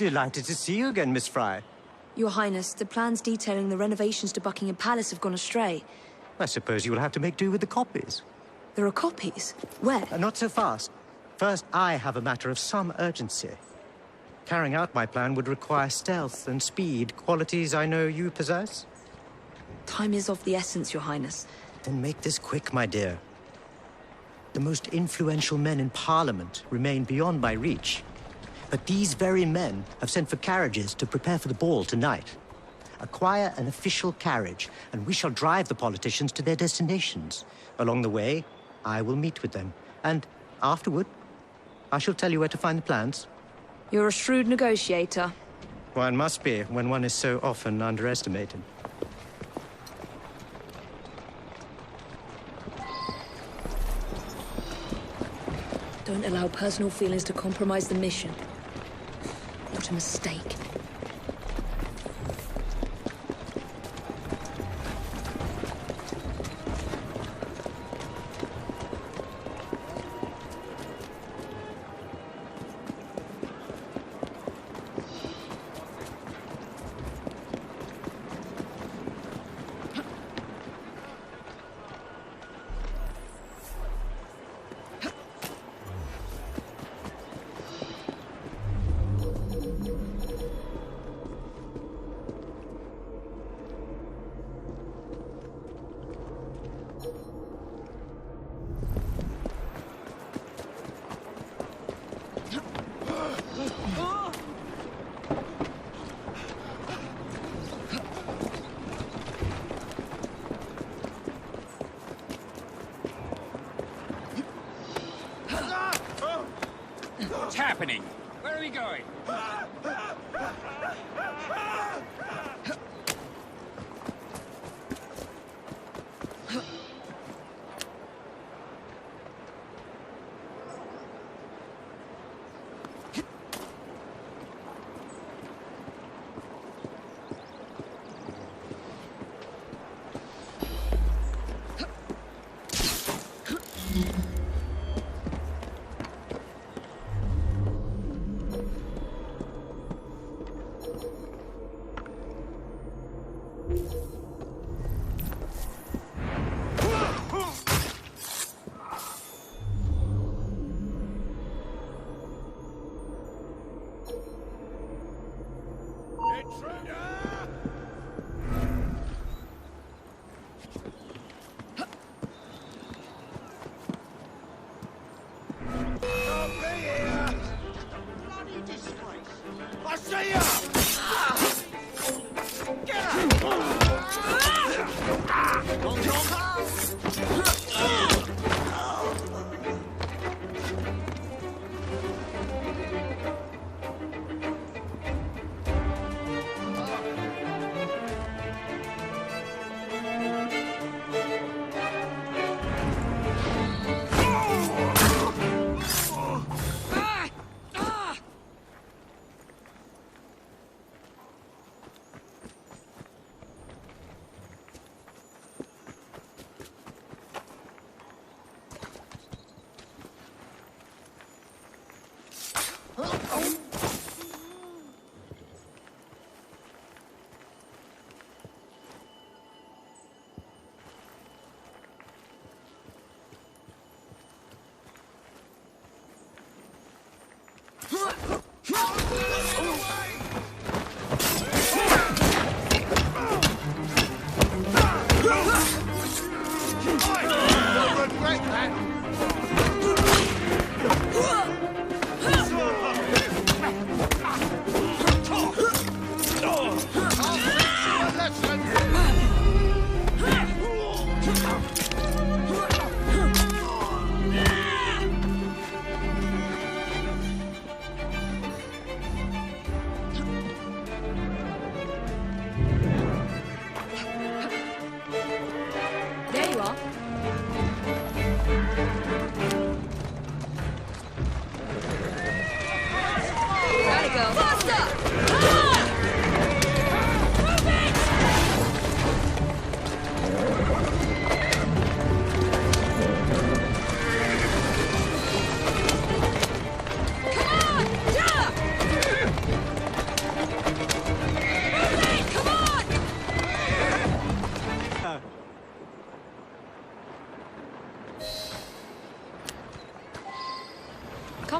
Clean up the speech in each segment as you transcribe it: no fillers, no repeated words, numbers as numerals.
Delighted to see you again, Miss Fry. Your Highness, the plans detailing the renovations to Buckingham Palace have gone astray. I suppose you will have to make do with the copies. There are copies? Where? Not so fast. First, I have a matter of some urgency. Carrying out my plan would require stealth and speed, qualities I know you possess. Time is of the essence, Your Highness. Then make this quick, my dear. The most influential men in Parliament remain beyond my reach. But these very men have sent for carriages to prepare for the ball tonight. Acquire an official carriage, and we shall drive the politicians to their destinations. Along the way, I will meet with them, and afterward, I shall tell you where to find the plans. You're a shrewd negotiator. One must be when one is so often underestimated. Don't allow personal feelings to compromise the mission. Not a mistake. What's happening? Where are we going?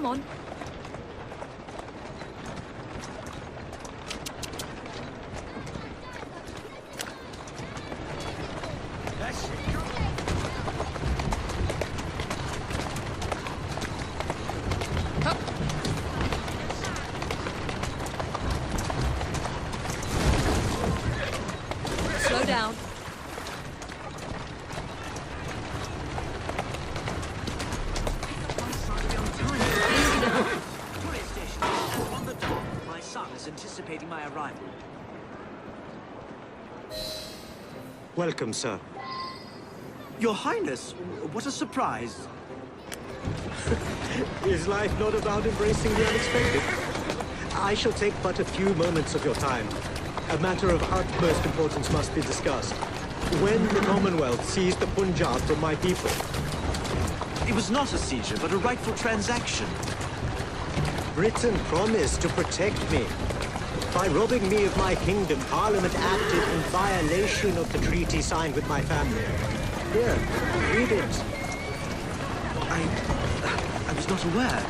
Come on. Slow down. My son is anticipating my arrival. Welcome, sir. Your Highness, what a surprise. Is life not about embracing the unexpected? I shall take but a few moments of your time. A matter of utmost importance must be discussed. When the Commonwealth seized the Punjab from my people, It was not a seizure, but a rightful transaction. Britain promised to protect me. By robbing me of my kingdom, Parliament acted in violation of the treaty signed with my family. Here, read it. I was not aware.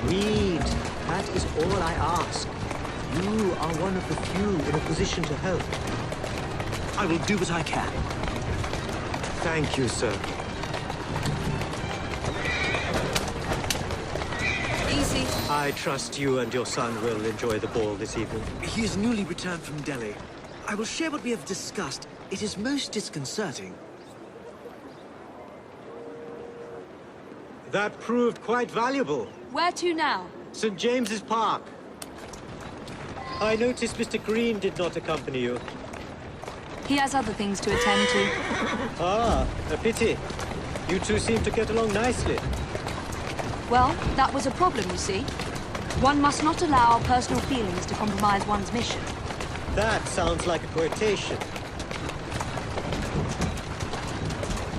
Read. That is all I ask. You are one of the few in a position to help. I will do what I can. Thank you, sir. Easy. I trust you and your son will enjoy the ball this evening. He is newly returned from Delhi. I will share what we have discussed. It is most disconcerting. That proved quite valuable. Where to now? St. James's Park. I noticed Mr. Green did not accompany you. He has other things to attend to. Ah, a pity. You two seem to get along nicely. Well, that was a problem, you see. One must not allow personal feelings to compromise one's mission. That sounds like a quotation.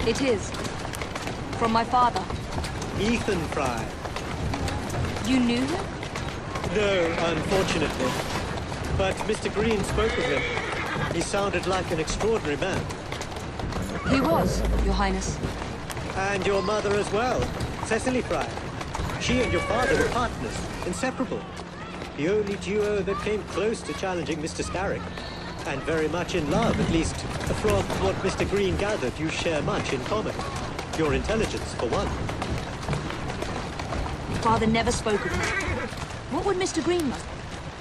It is. From my father. Ethan Fry. You knew him? No, unfortunately. But Mr. Green spoke of him. He sounded like an extraordinary man. He was, Your Highness. And your mother as well, Cecily Fry. She and your father were partners, inseparable. The only duo that came close to challenging Mr. Scarrick. And very much in love, at least. From what Mr. Green gathered, you share much in common. Your intelligence, for one. Father never spoke of him. What would Mr. Green know?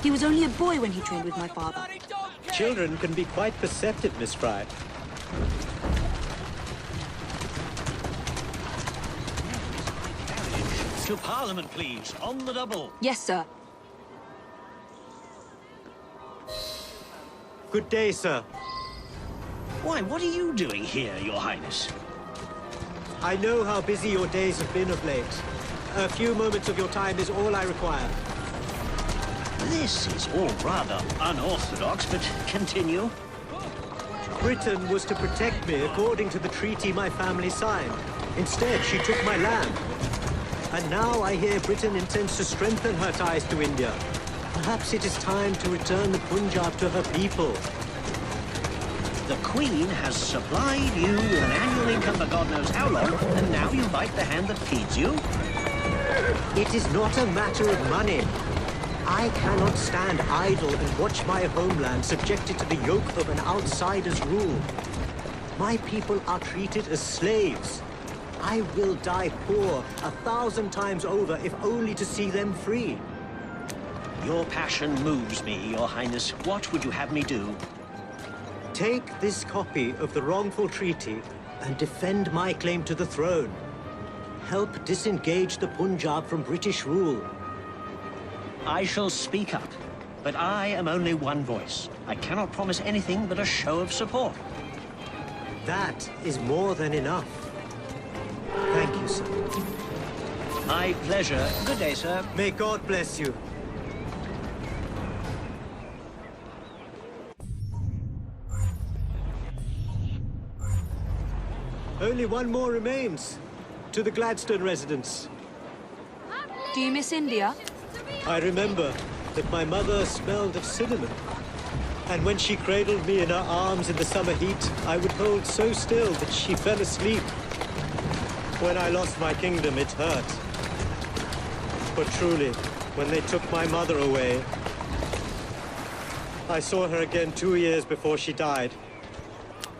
He was only a boy when he trained with my father. Children can be quite perceptive, Miss Fry. To Parliament, please. On the double. Yes, sir. Good day, sir. Why, what are you doing here, Your Highness? I know how busy your days have been of late. A few moments of your time is all I require. This is all rather unorthodox, but continue. Britain was to protect me according to the treaty my family signed. Instead, she took my land. And now I hear Britain intends to strengthen her ties to India. Perhaps it is time to return the Punjab to her people. The Queen has supplied you with an annual income for God knows how long, and now you bite the hand that feeds you? It is not a matter of money. I cannot stand idle and watch my homeland subjected to the yoke of an outsider's rule. My people are treated as slaves. I will die poor 1,000 times over if only to see them free. Your passion moves me, Your Highness. What would you have me do? Take this copy of the wrongful treaty and defend my claim to the throne. Help disengage the Punjab from British rule. I shall speak up, but I am only one voice. I cannot promise anything but a show of support. That is more than enough. Thank you, sir. My pleasure. Good day, sir. May God bless you. Only one more remains. To the Gladstone residence. Do you miss India? I remember that my mother smelled of cinnamon. And when she cradled me in her arms in the summer heat, I would hold so still that she fell asleep. When I lost my kingdom, it hurt. But truly, when they took my mother away, I saw her again 2 years before she died.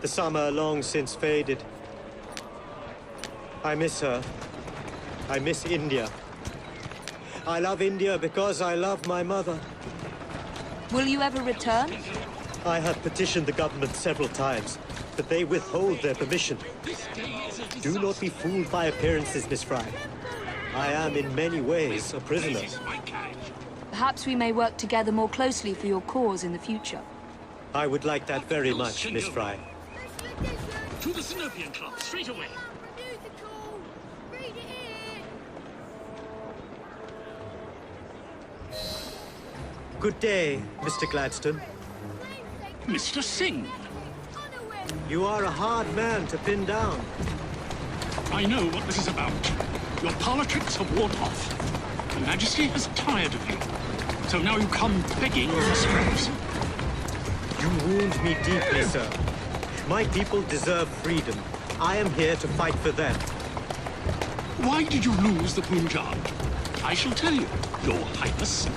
The summer long since faded. I miss her. I miss India. I love India because I love my mother. Will you ever return? I have petitioned the government several times, but they withhold their permission. Do not be fooled by appearances, Miss Fry. I am in many ways a prisoner. Perhaps we may work together more closely for your cause in the future. I would like that very much, Miss Fry. To the Synopian Club, straight away. Good day, Mr. Gladstone. Mr. Singh. You are a hard man to pin down. I know what this is about. Your politics have worn off. Her Majesty has tired of you. So now you come begging for scraps. You wound me deeply, sir. My people deserve freedom. I am here to fight for them. Why did you lose the Punjab? I shall tell you, Your Highness.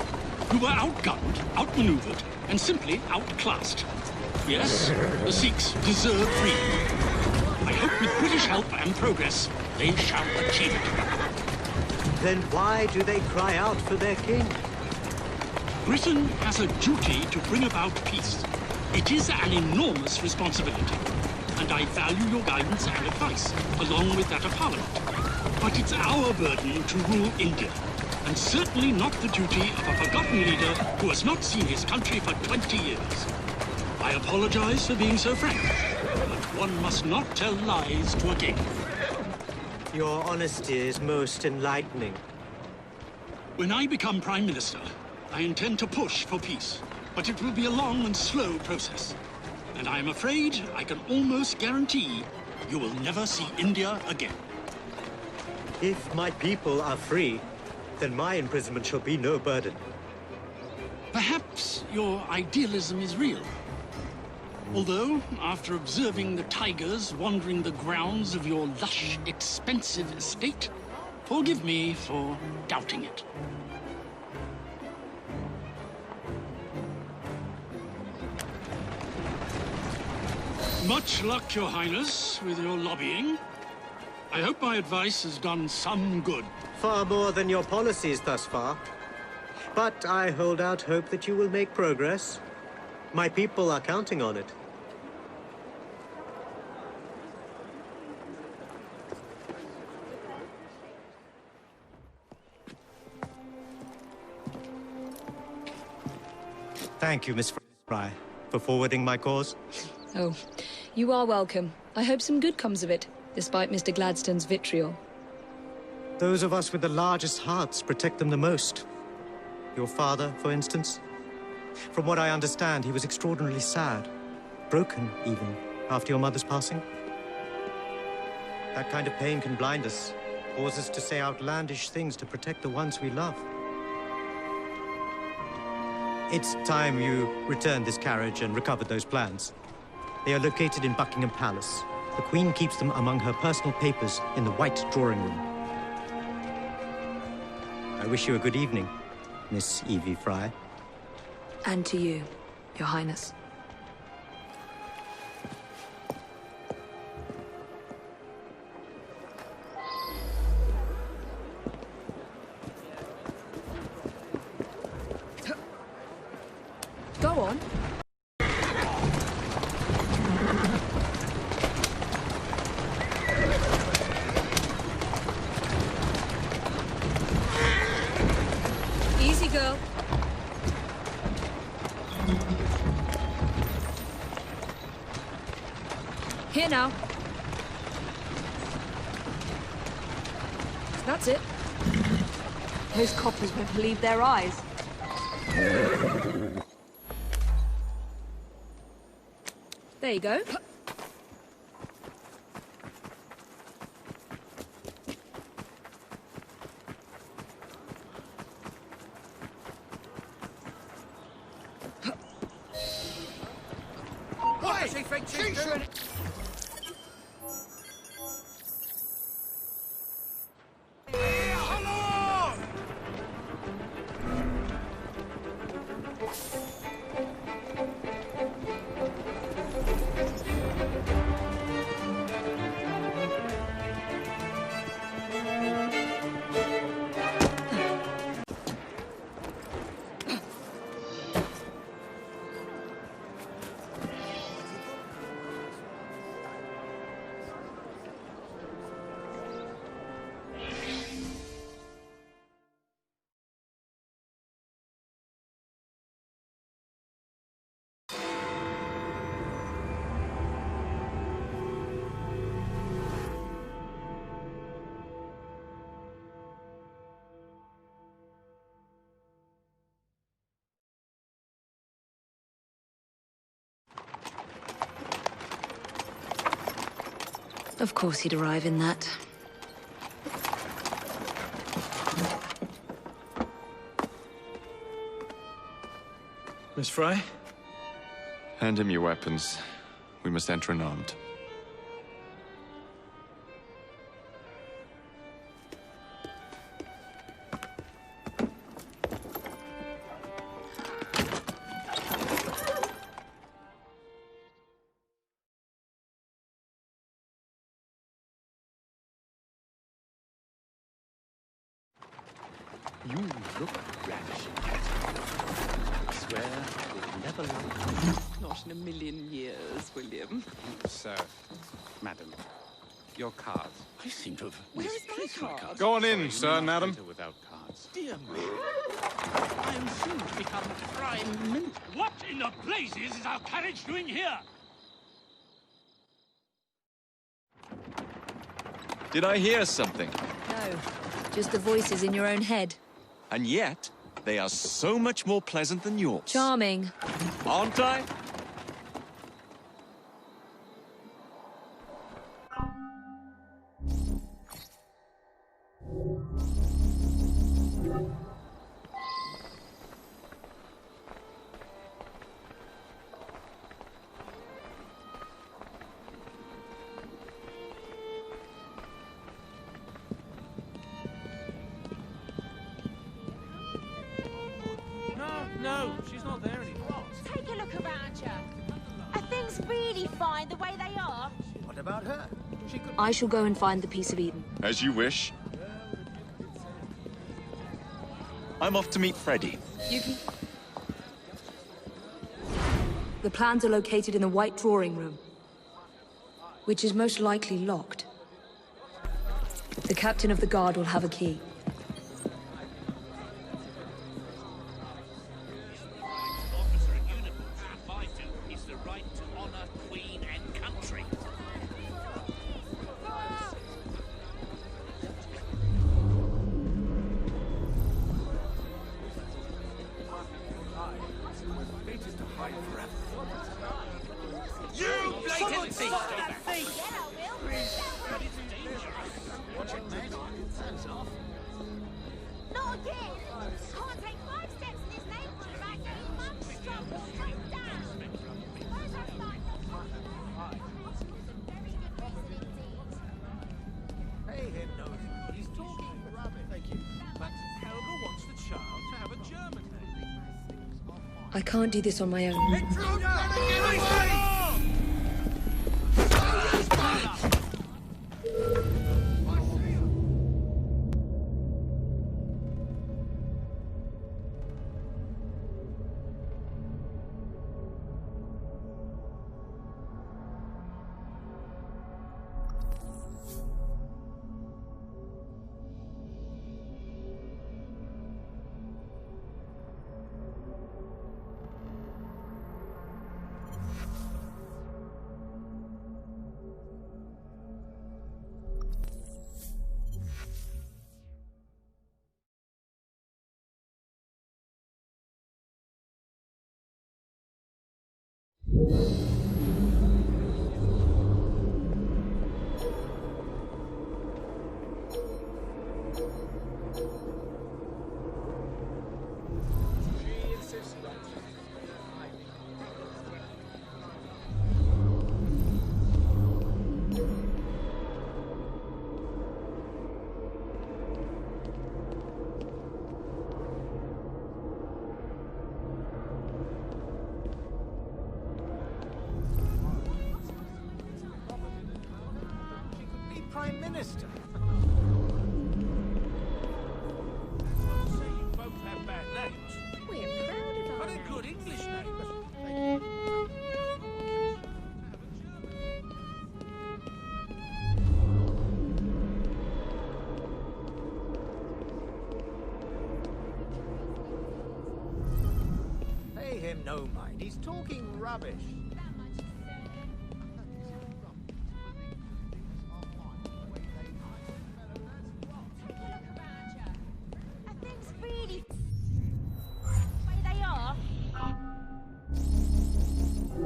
You were outgunned, outmaneuvered, and simply outclassed. Yes, the Sikhs deserve freedom. I hope with British help and progress, they shall achieve it. Then why do they cry out for their king? Britain has a duty to bring about peace. It is an enormous responsibility, and I value your guidance and advice, along with that of Parliament. But it's our burden to rule India, and certainly not the duty of a forgotten leader who has not seen his country for 20 years. I apologize for being so frank, but one must not tell lies to a king. Your honesty is most enlightening. When I become Prime Minister, I intend to push for peace, but it will be a long and slow process. And I am afraid I can almost guarantee you will never see India again. If my people are free, then my imprisonment shall be no burden. Perhaps your idealism is real. Although, after observing the tigers wandering the grounds of your lush, expensive estate, forgive me for doubting it. Much luck, Your Highness, with your lobbying. I hope my advice has done some good. Far more than your policies thus far. But I hold out hope that you will make progress. My people are counting on it. Thank you, Miss Fry, for forwarding my cause. Oh, you are welcome. I hope some good comes of it, despite Mr. Gladstone's vitriol. Those of us with the largest hearts protect them the most. Your father, for instance. From what I understand, he was extraordinarily sad. Broken, even, after your mother's passing. That kind of pain can blind us, cause us to say outlandish things to protect the ones we love. It's time you returned this carriage and recovered those plans. They are located in Buckingham Palace. The Queen keeps them among her personal papers in the White Drawing Room. I wish you a good evening, Miss Evie Fry. And to you, Your Highness. Go on. Easy, girl. Here now. That's it. Those coppers won't believe their eyes. There you go. What does he think she's doing? Of course he'd arrive in that. Miss Fry? Hand him your weapons. We must enter unarmed. You look ravishing. I swear I will never love you. Not in a million years, William. Sir, madam, your cards. I seem to have Where is my misplaced my card? cards. Go on in, Sorry, sir, you may not madam. enter without cards. Dear me. I am soon to become Prime Minister. What in the blazes is our carriage doing here? Did I hear something? No, just the voices in your own head. And yet, they are so much more pleasant than yours. Charming. Aren't I? No, she's not there anymore. Take a look around you. Are things really fine the way they are? What about her? She could... I shall go and find the Piece of Eden. As you wish. I'm off to meet Freddy. You can... The plans are located in the White Drawing Room, which is most likely locked. The captain of the guard will have a key. Officer in uniform, vital is the right to honor Queen and country. You blatant thief! Not again! Can't take 5 steps in his neighborhood without getting mum struck or struck down! Where's our sign? Very good reason indeed. Pay him no attention. He's talking rubbish. Thank you. But Helga wants the child to have a German name. I can't do this on my own. Prime Minister. Say you both have bad names, We're proud of our but they're name. good English names. Pay him no mind. He's talking rubbish. Take a look around you. Are things really the way they are?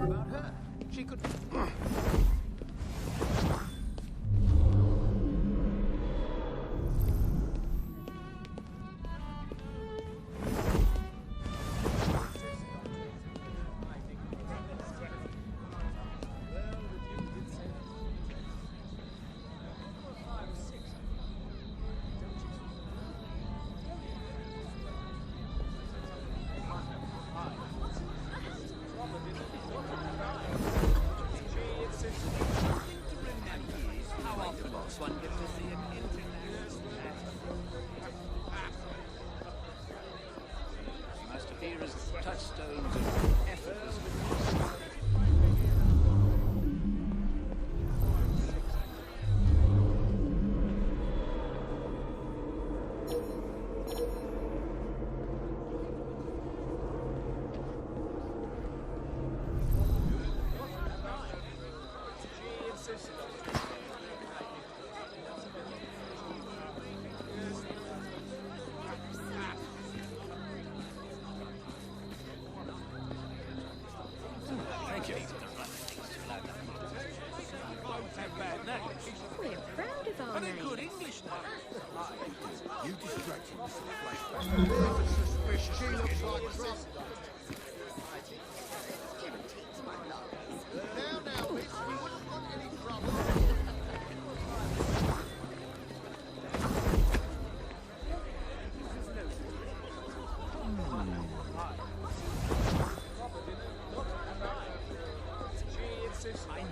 About her. She could... I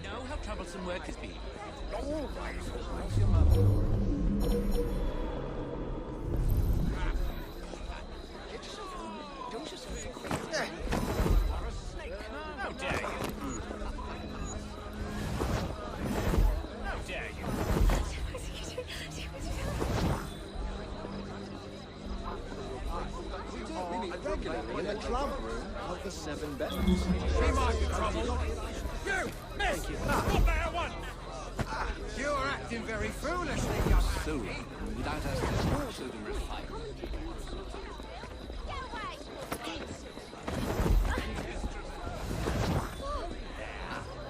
know how troublesome work has been. How dare you? How dare you? Regularly in the club room of the Seven Bells. We might be trouble. You, miss! Stop there at once! You're acting very foolishly, young So, without us, show them refinement. Get away!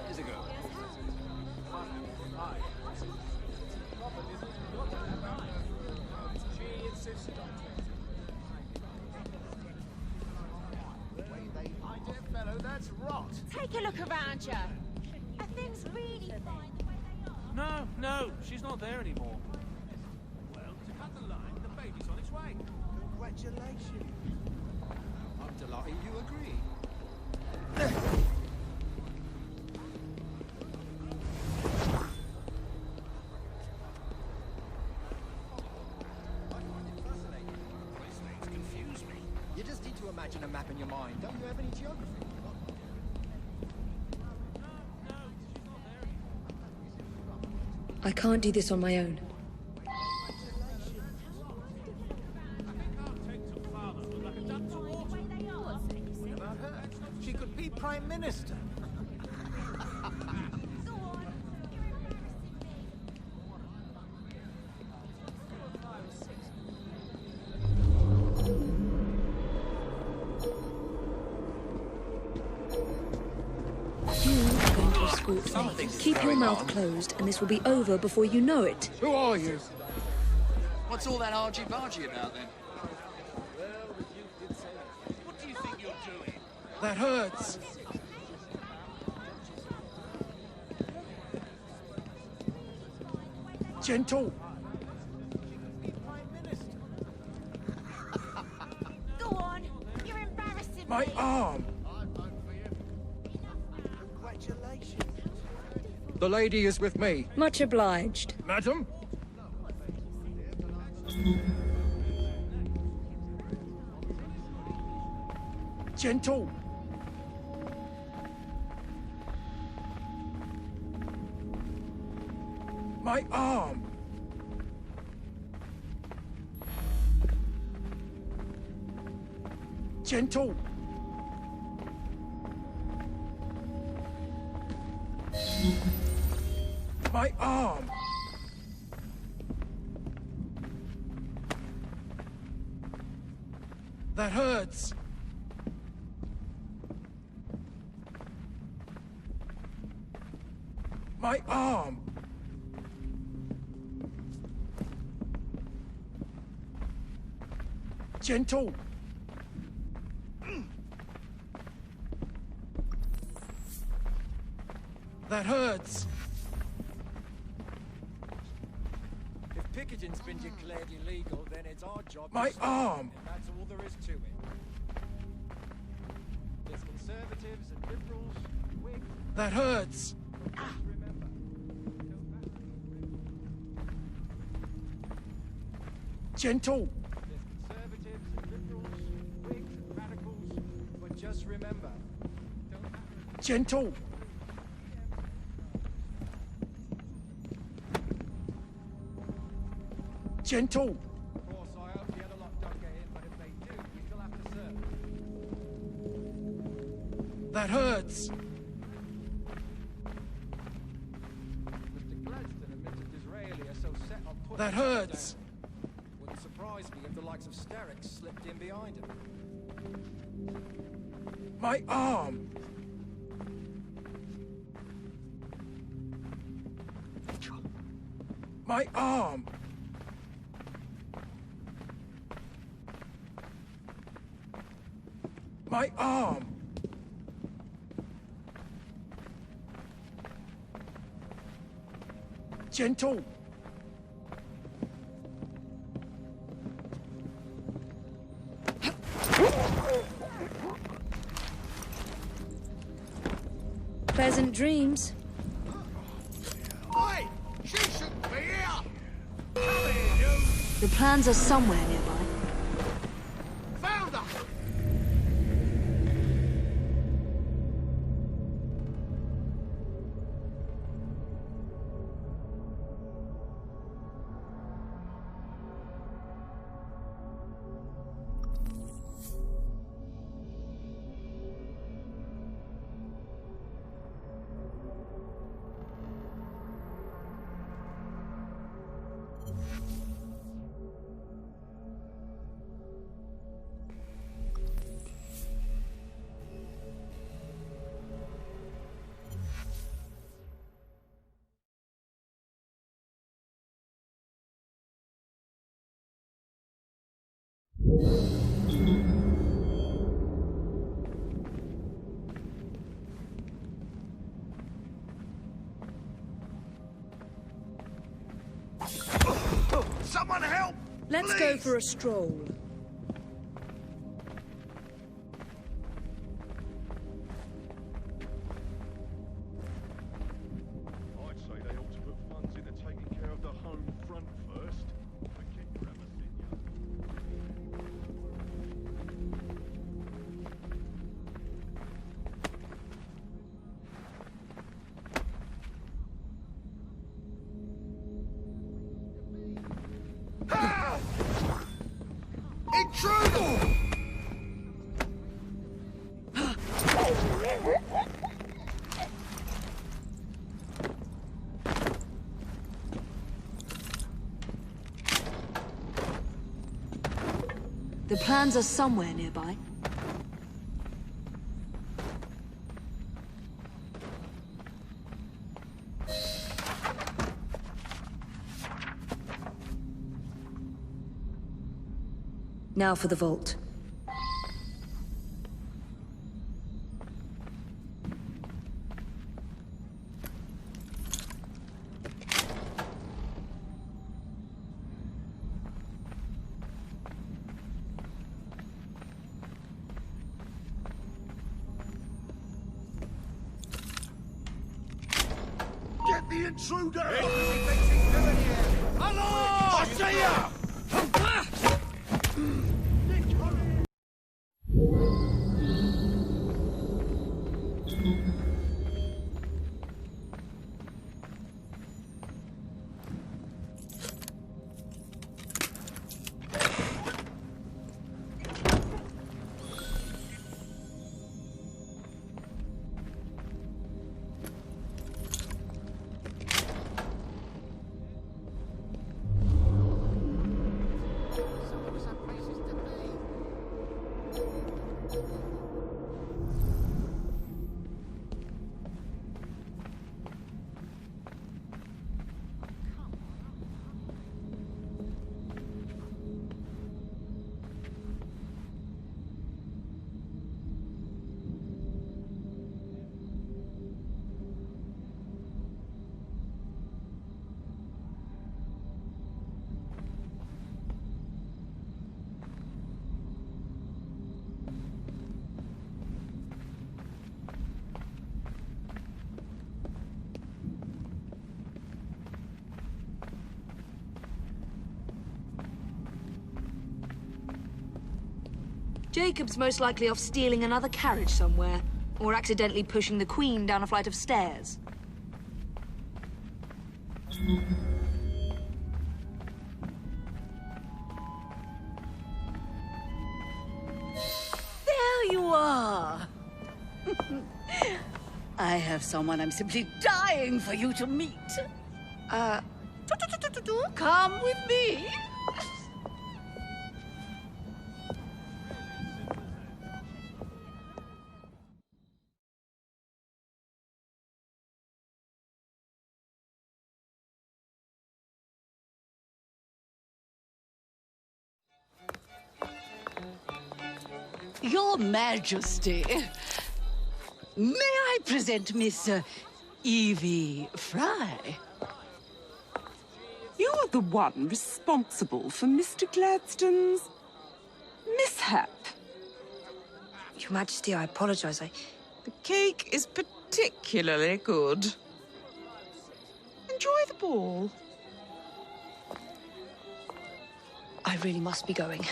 Here's a go. My dear fellow, that's rot. Take a look around you. Are things really fine the way they are? No, she's not there anymore. Well, to cut the line, the baby's on its way. Congratulations. I'm delighted you agree. confuse me. You just need to imagine a map in your mind. Don't you have any geography? I can't do this on my own. About her? She could be Prime Minister. Go on. You are going to escort me. Keep your mouth closed, and this will be over before you know it. Who are you? What's all that argy-bargy about, then? What do you think you're doing? That hurts. Gentle. Go on. You're embarrassing My me. arm. Congratulations. The lady is with me. Much obliged. Madam? Gentle. My arm. Gentle. My arm. That hurts. My arm. Gentle. That hurts. If picketing's been declared illegal, then it's our job. My to stop arm. it. That's all there is to it. There's conservatives and liberals, Whigs. That hurts. Remember, Gentle. there's conservatives and liberals, Whigs and radicals. But just remember, don't Gentle. Gentle. Of course, I hope the other lot don't get in, but if they do, we still have to serve. That hurts. Mr. Gladstone and Mr. Disraeli are so set on putting That us hurts. down. Wouldn't surprise me if the likes of Sterrick slipped in behind him. My arm. My arm. right arm. Gentle. Pleasant dreams. Oi! She shouldn't be here! Come here, you! The plans are somewhere nearby. Found her! Someone help! Let's go for a stroll. I'd say they ought to put funds into taking care of the home front first. Intruder! The plans are somewhere nearby. Now for the vault. Get the intruder! What does he think he's doing here? Hello! I see ya! Jacob's most likely off stealing another carriage somewhere, or accidentally pushing the Queen down a flight of stairs. There you are! I have someone I'm simply dying for you to meet. Come with me. Your Majesty, may I present Miss Evie Fry? You're the one responsible for Mr. Gladstone's mishap. Your Majesty, I apologize. The cake is particularly good. Enjoy the ball. I really must be going.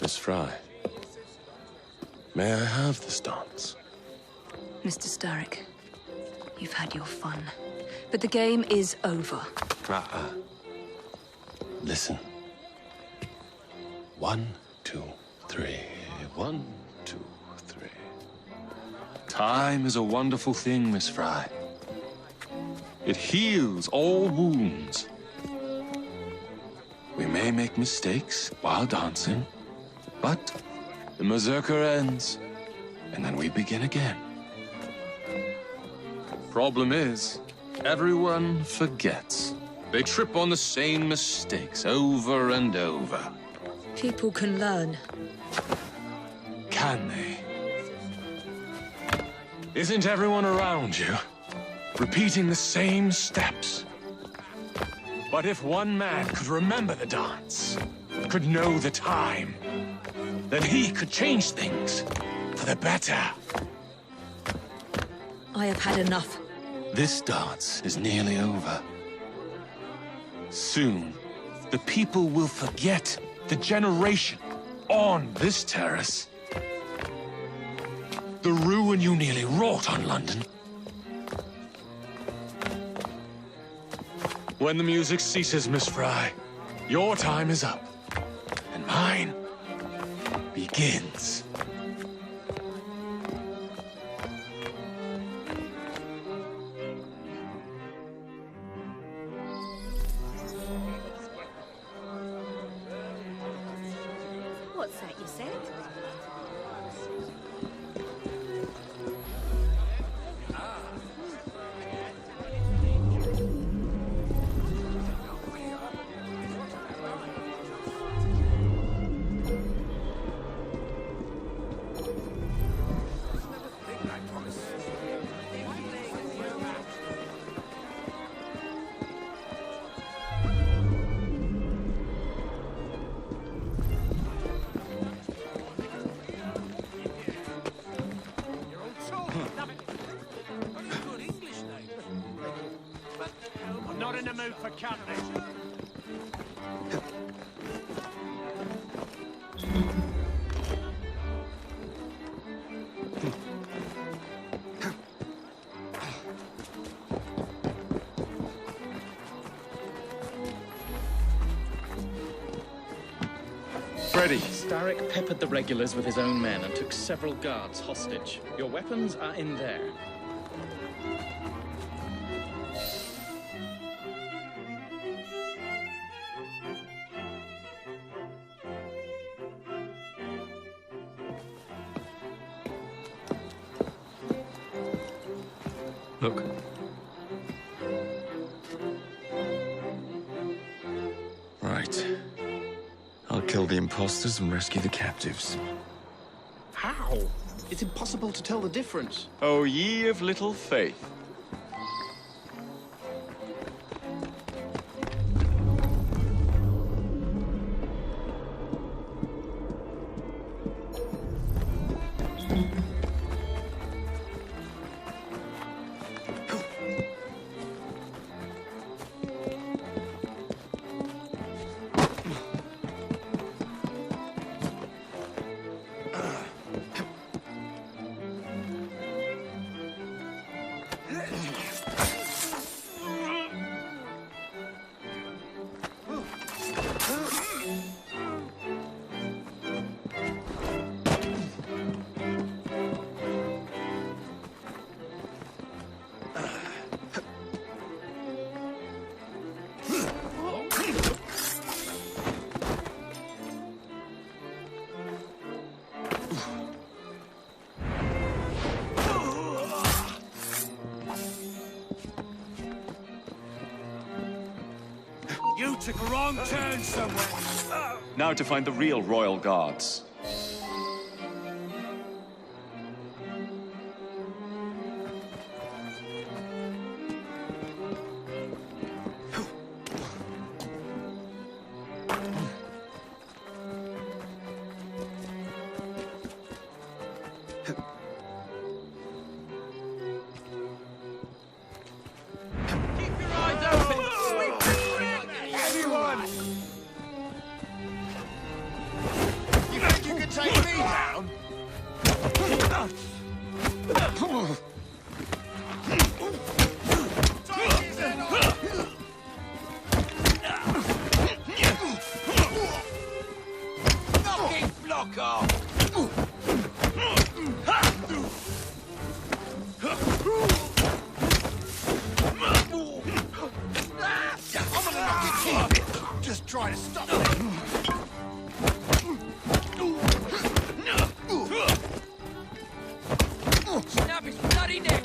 Miss Fry, may I have this dance? Mr. Starrick, you've had your fun. But the game is over. Listen. 1, 2, 3. 1, 2, 3. Time is a wonderful thing, Miss Fry. It heals all wounds. We may make mistakes while dancing, but the mazurka ends, and then we begin again. Problem is, everyone forgets. They trip on the same mistakes over and over. People can learn. Can they? Isn't everyone around you repeating the same steps? But if one man could remember the dance, could know the time, then he could change things for the better. I have had enough. This dance is nearly over. Soon, the people will forget the generation on this terrace. The ruin you nearly wrought on London. When the music ceases, Miss Fry, your time is up, and mine begins. What's that you said? I'm not in the mood for company. Freddy. Starrick peppered the regulars with his own men and took several guards hostage. Your weapons are in there. Look. Right. I'll kill the imposters and rescue the captives. How? It's impossible to tell the difference. Oh, ye of little faith. You took a wrong turn somewhere. Now to find the real royal guards. Just try to stop me. Snap his bloody neck!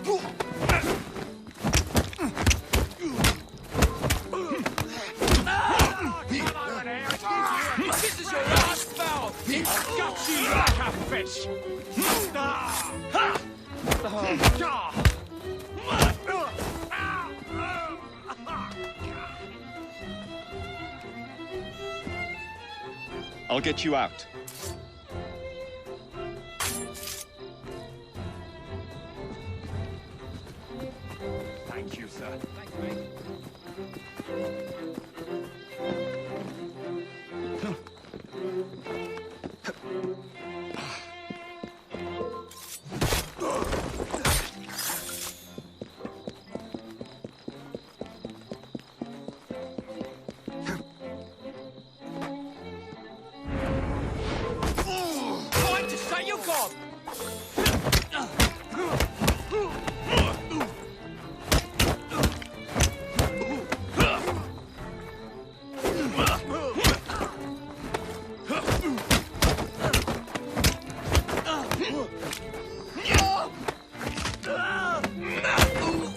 This is your last bout! Got you like a fish! I'll get you out. Thank you, sir. Thanks, mate. Time to say you're gone!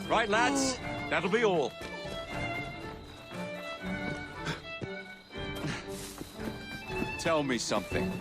Right, lads. That'll be all. Tell me something.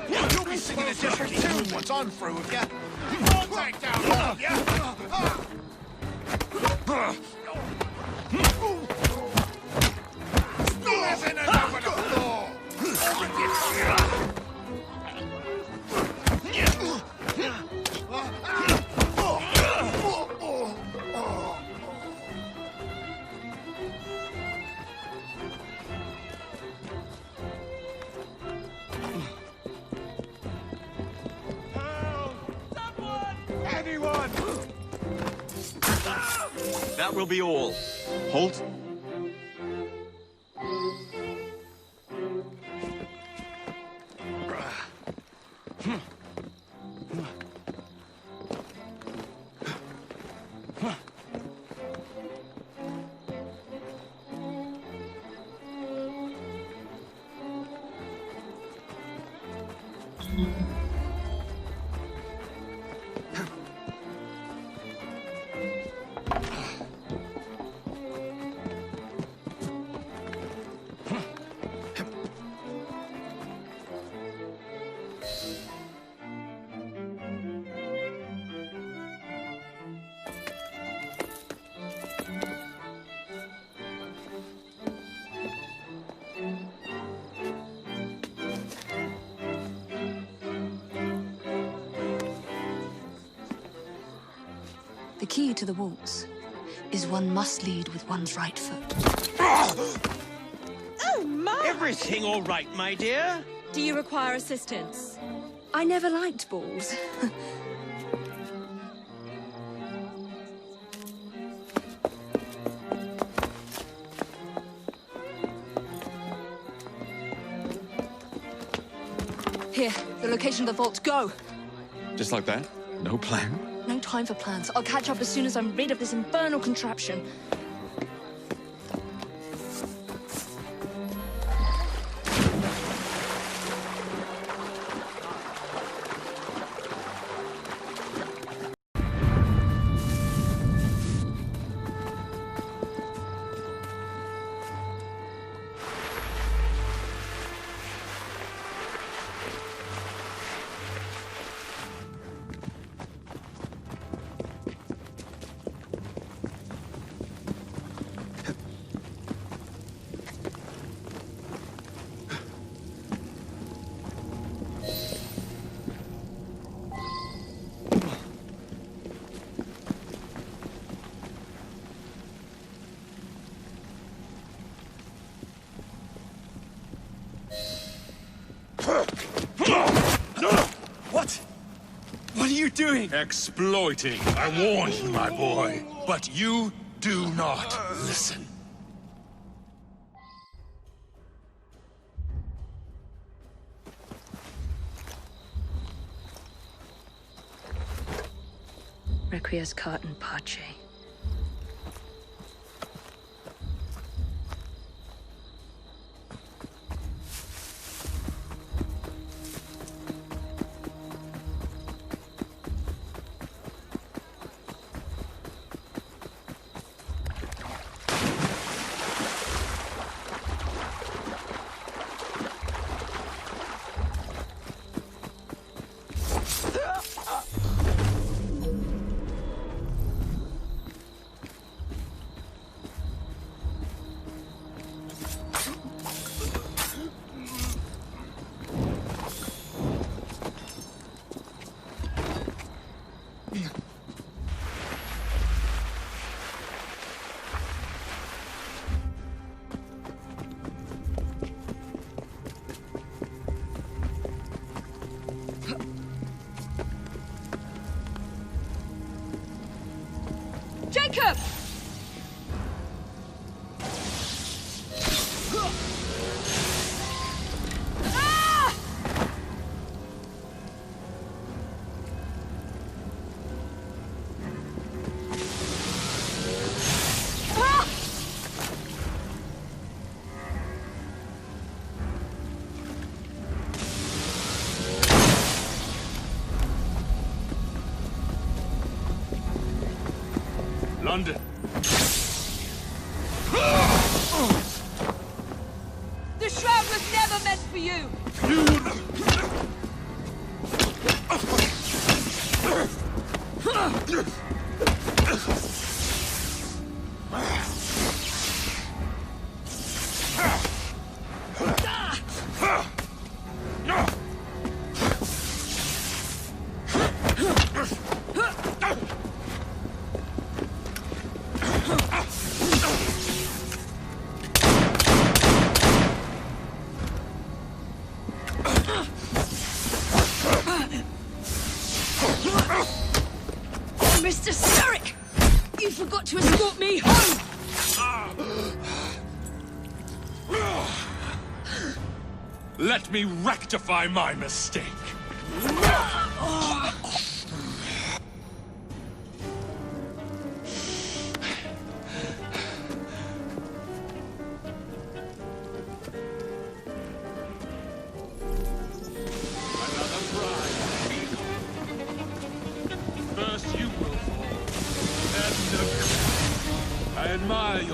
You'll be singing a different tune once I'm through with you. I'll take down all of you. There's in and over the floor. Anyone! That will be all. Halt. The key to the waltz is one must lead with one's right foot. Oh, my! Everything all right, my dear? Do you require assistance? I never liked balls. Here, the location of the vault. Go! Just like that? No plan? No time for plans. I'll catch up as soon as I'm rid of this infernal contraption. What? What are you doing? Exploiting. I warned you, my boy. But you do not listen. Requiescat in pace. Jacob! London. The shroud was never meant for you! Mr. Starrick! You forgot to escort me home! Let me rectify my mistake.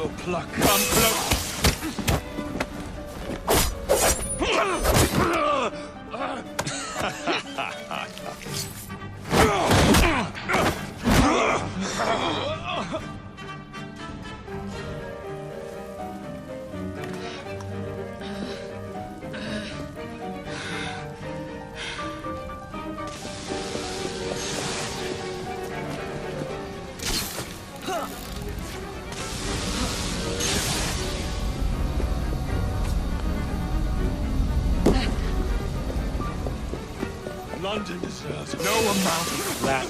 your pluck. Come close. London deserves no amount of that.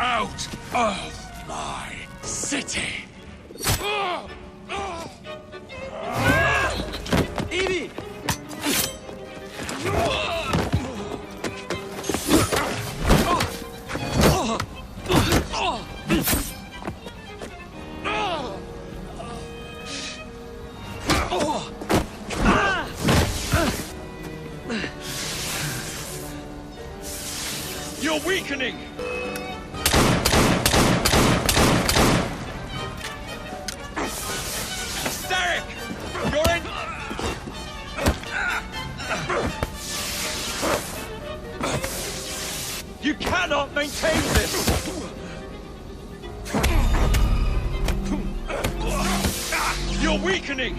Out of my city! Evie! You're weakening! You cannot maintain this! You're weakening!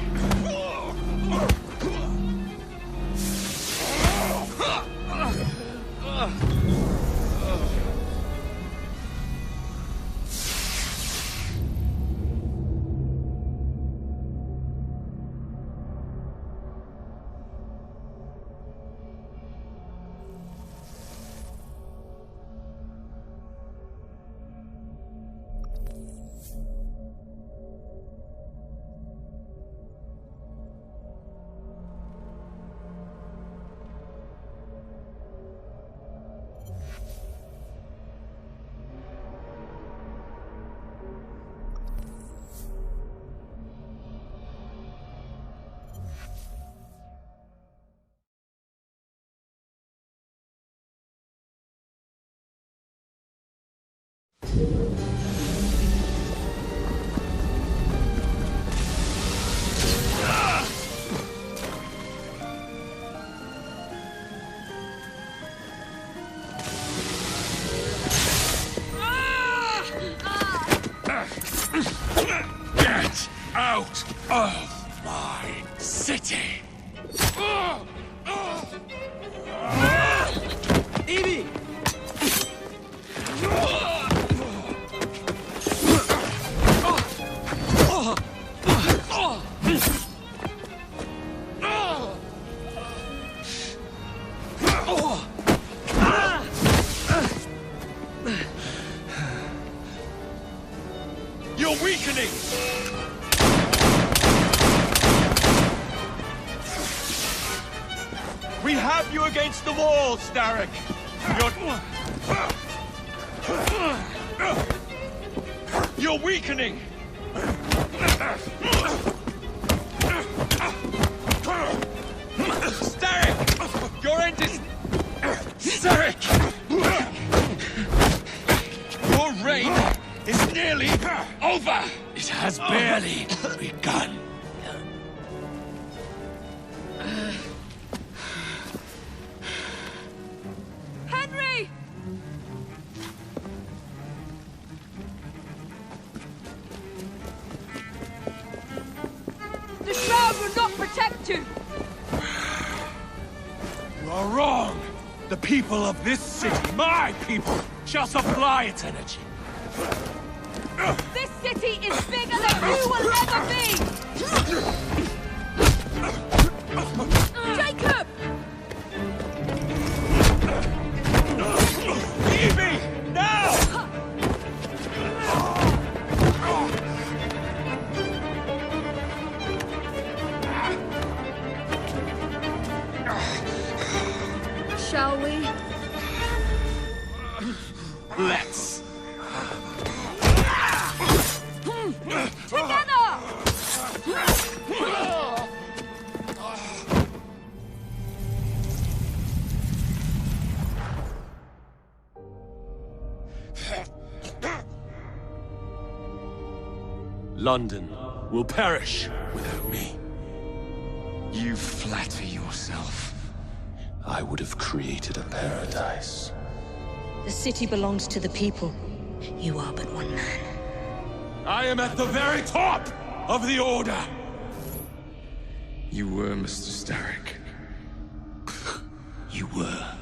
Get out of my city! Evie! You're weakening! We have you against the wall, Starrick! You're weakening! Starrick! Your end is... Starrick! Your reign is nearly over! It has barely begun. protect you! You are wrong! The people of this city, my people, shall supply its energy. This city is bigger than you will ever be! Jacob! Leave me! Now! Shall we? Let's. Together! London will perish without me. You flatter yourself. I would have created a paradise. The city belongs to the people. You are but one man. I am at the very top of the Order! You were, Mr. Starrick. You were.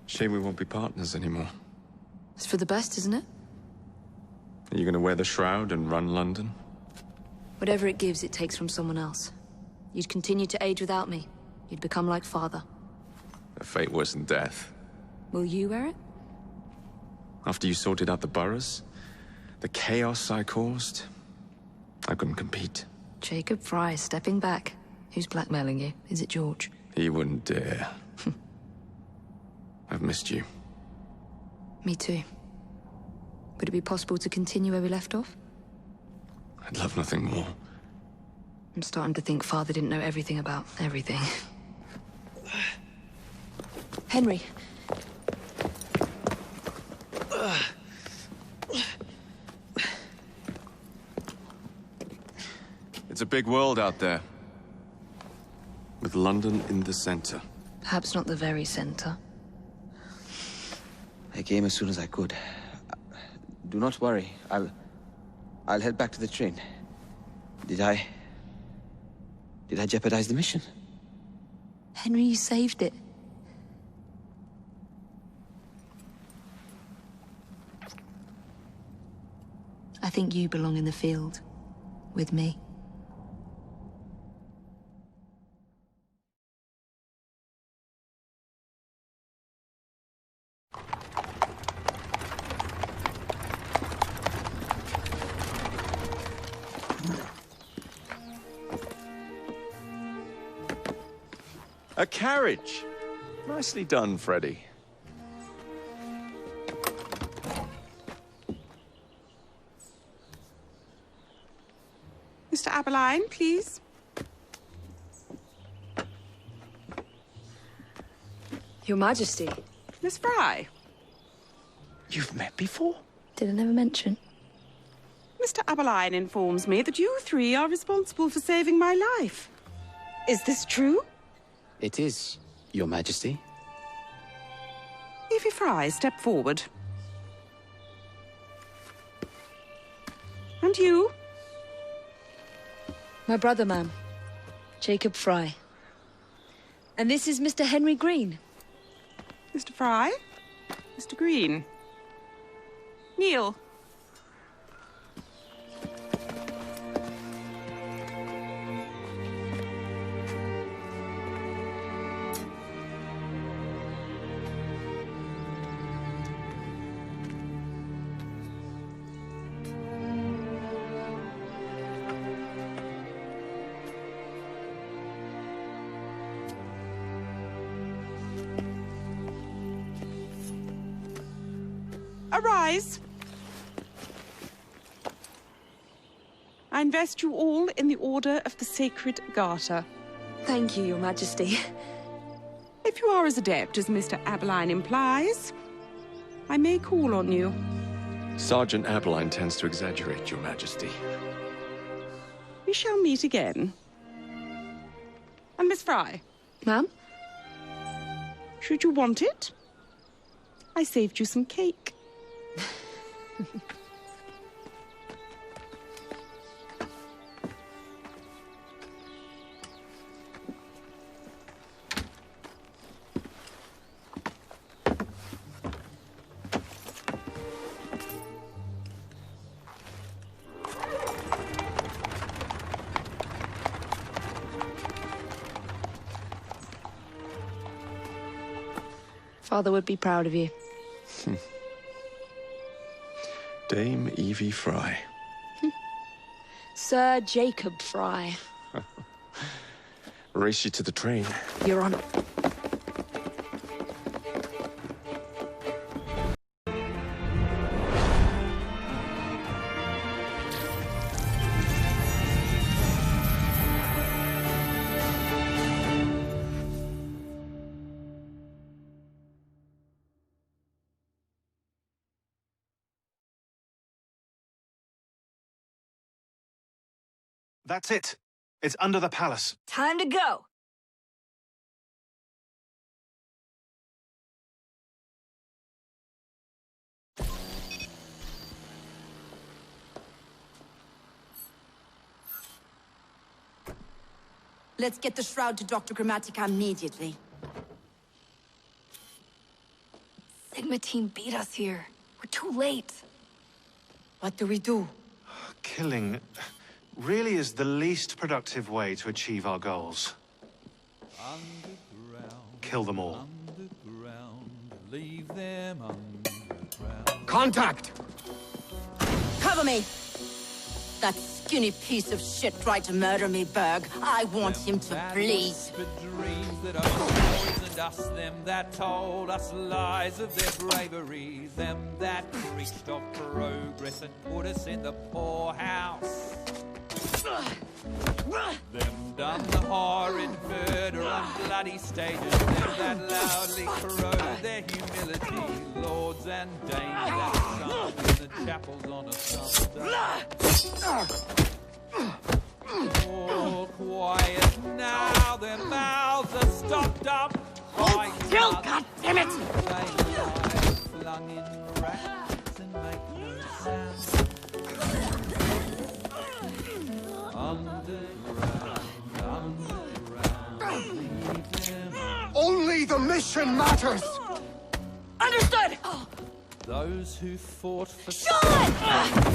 Shame we won't be partners anymore. It's for the best, isn't it? Are you gonna wear the shroud and run London? Whatever it gives, it takes from someone else. You'd continue to age without me. You'd become like father. A fate worse than death. Will you wear it? After you sorted out the boroughs, the chaos I caused, I couldn't compete. Jacob Fry stepping back. Who's blackmailing you? Is it George? He wouldn't dare. I've missed you. Me too. Would it be possible to continue where we left off? I'd love nothing more. I'm starting to think Father didn't know everything about everything. Henry. It's a big world out there. With London in the center. Perhaps not the very center. I came as soon as I could. Do not worry. I'll head back to the train. Did I jeopardize the mission? Henry, you saved it. I think you belong in the field. With me. A carriage! Nicely done, Freddy. Mr. Aberline, please. Your Majesty. Miss Fry. You've met before? Did I never mention? Mr. Aberline informs me that you three are responsible for saving my life. Is this true? It is, Your Majesty. Evie Fry, step forward. And you? My brother, ma'am. Jacob Fry. And this is Mr. Henry Green. Mr. Fry? Mr. Green? Kneel. Arise. I invest you all in the Order of the Sacred Garter. Thank you, Your Majesty. If you are as adept as Mr. Aberline implies, I may call on you. Sergeant Abeline tends to exaggerate, Your Majesty. We shall meet again. And Miss Fry. Ma'am? Should you want it? I saved you some cake. Father would be proud of you. Dame Evie Fry. Sir Jacob Fry. Race you to the train. Your Honor. That's it. It's under the palace. Time to go. Let's get the shroud to Dr. Grammatica immediately. Sigma team beat us here. We're too late. What do we do? Killing really is the least productive way to achieve our goals. Kill them all. Leave them underground. Contact! Cover me! That skinny piece of shit tried to murder me, Berg. I want him to bleed. Dreams that poisoned us, them that told us lies of their bravery, them that preached of progress and put us in the poorhouse. Them done the horrid murder on bloody stages, them that loudly corroded their humility, lords and dames that sung in the chapels on a Sunday. All quiet now, their mouths are stopped up. Hold still, goddammit! They lie flung in racks and make no sound. Only the mission matters! Understood! Those who fought for Sean!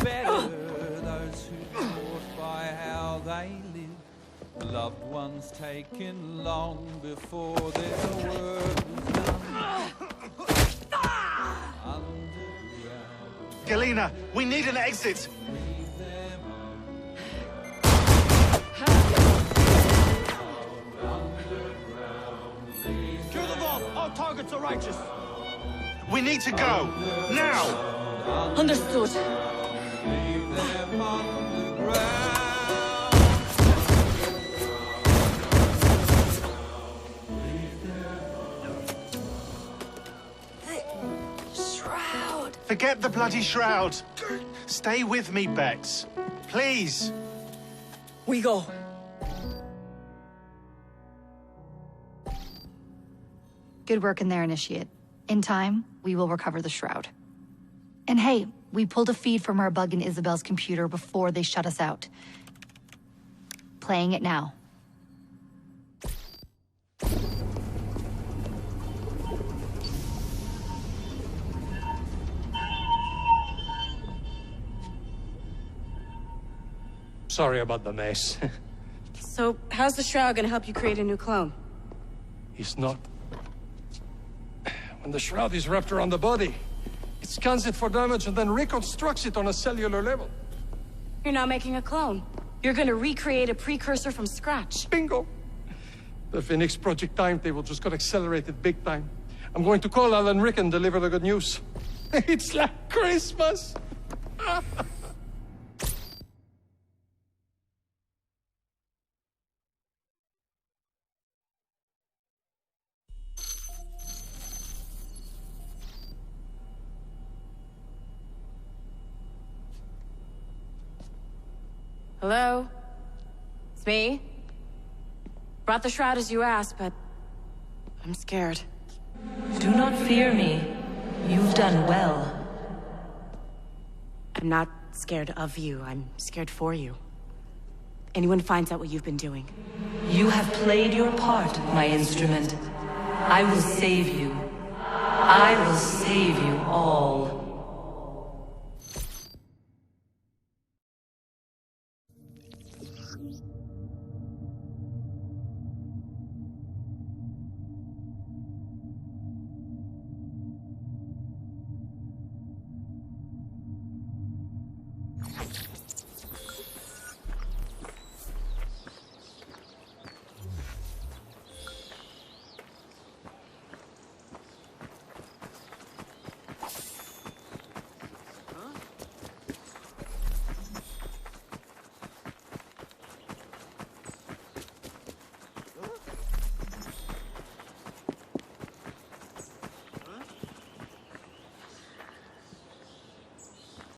better, those who fought by how they lived, loved ones taken long before their work was done. Galena, we need an exit! Kill them all! All targets are righteous! We need to go! Now! Understood. Leave them underground. Shroud! Forget the bloody shroud! Stay with me, Bex. Please! We go. Good work in there, Initiate. In time, we will recover the shroud. And hey, we pulled a feed from our bug in Isabel's computer before they shut us out. Playing it now. Sorry about the mess. So, how's the shroud gonna help you create a new clone? It's not. When the shroud is wrapped around the body, it scans it for damage and then reconstructs it on a cellular level. You're not making a clone. You're gonna recreate a precursor from scratch. Bingo! The Phoenix Project timetable just got accelerated big time. I'm going to call Alan Rick and deliver the good news. It's like Christmas! Hello? It's me? Brought the shroud as you asked, but I'm scared. Do not fear me. You've done well. I'm not scared of you. I'm scared for you. Anyone finds out what you've been doing. You have played your part, my instrument. I will save you. I will save you all.